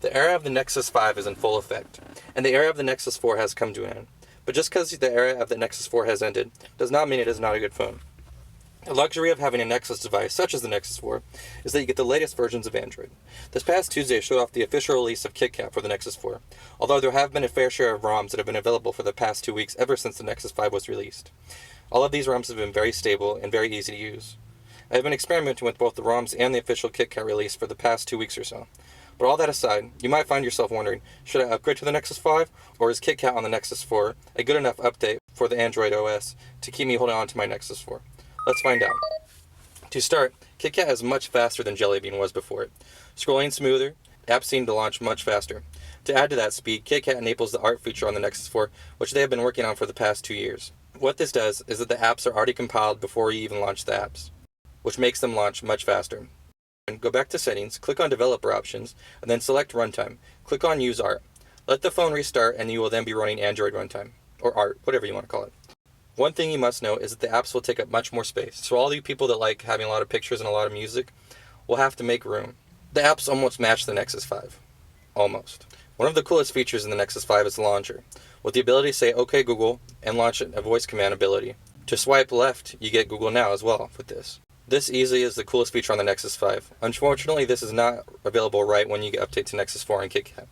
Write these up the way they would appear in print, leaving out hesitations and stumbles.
The era of the Nexus 5 is in full effect, and the era of the Nexus 4 has come to an end. But just because the era of the Nexus 4 has ended, does not mean it is not a good phone. The luxury of having a Nexus device, such as the Nexus 4, is that you get the latest versions of Android. This past Tuesday showed off the official release of KitKat for the Nexus 4, although there have been a fair share of ROMs that have been available for the past 2 weeks ever since the Nexus 5 was released. All of these ROMs have been very stable and very easy to use. I have been experimenting with both the ROMs and the official KitKat release for the past 2 weeks or so. But all that aside, you might find yourself wondering, should I upgrade to the Nexus 5, or is KitKat on the Nexus 4 a good enough update for the Android OS to keep me holding on to my Nexus 4? Let's find out. To start, KitKat is much faster than Jelly Bean was before it. Scrolling smoother, apps seem to launch much faster. To add to that speed, KitKat enables the art feature on the Nexus 4, which they have been working on for the past 2 years. What this does is that the apps are already compiled before you even launch the apps, which makes them launch much faster. Go back to Settings, click on Developer Options, and then select Runtime. Click on Use Art. Let the phone restart and you will then be running Android Runtime, or Art, whatever you want to call it. One thing you must know is that the apps will take up much more space, so all you people that like having a lot of pictures and a lot of music will have to make room. The apps almost match the Nexus 5. Almost. One of the coolest features in the Nexus 5 is the launcher, with the ability to say OK Google and launch a voice command ability. To swipe left, you get Google Now as well with this. This easily is the coolest feature on the Nexus 5. Unfortunately, this is not available right when you get update to Nexus 4 and KitKat,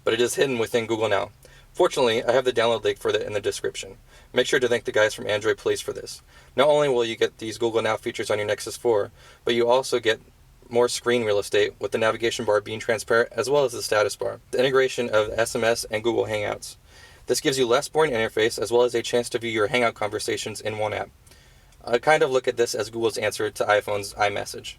but it is hidden within Google Now. Fortunately, I have the download link for it in the description. Make sure to thank the guys from Android Police for this. Not only will you get these Google Now features on your Nexus 4, but you also get more screen real estate with the navigation bar being transparent as well as the status bar. The integration of SMS and Google Hangouts. This gives you less boring interface as well as a chance to view your Hangout conversations in one app. I kind of look at this as Google's answer to iPhone's iMessage.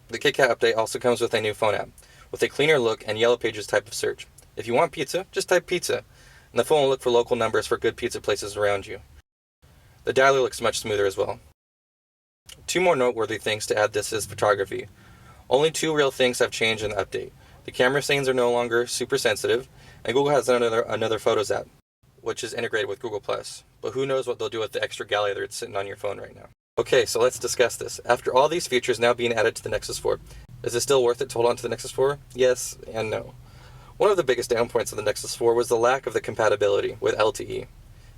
The KitKat update also comes with a new phone app, with a cleaner look and Yellow Pages type of search. If you want pizza, just type pizza, and the phone will look for local numbers for good pizza places around you. The dialer looks much smoother as well. Two more noteworthy things to add this is photography. Only two real things have changed in the update. The camera settings are no longer super sensitive, and Google has another Photos app, which is integrated with Google+. But who knows what they'll do with the extra gallery that's sitting on your phone right now. Okay, so let's discuss this. After all these features now being added to the Nexus 4, is it still worth it to hold on to the Nexus 4? Yes and no. One of the biggest down points of the Nexus 4 was the lack of the compatibility with LTE.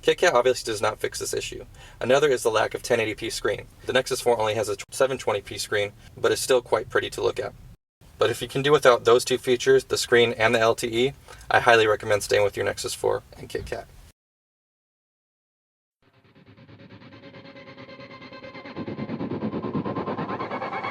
KitKat obviously does not fix this issue. Another is the lack of 1080p screen. The Nexus 4 only has a 720p screen, but is still quite pretty to look at. But if you can do without those two features, the screen and the LTE, I highly recommend staying with your Nexus 4 and KitKat.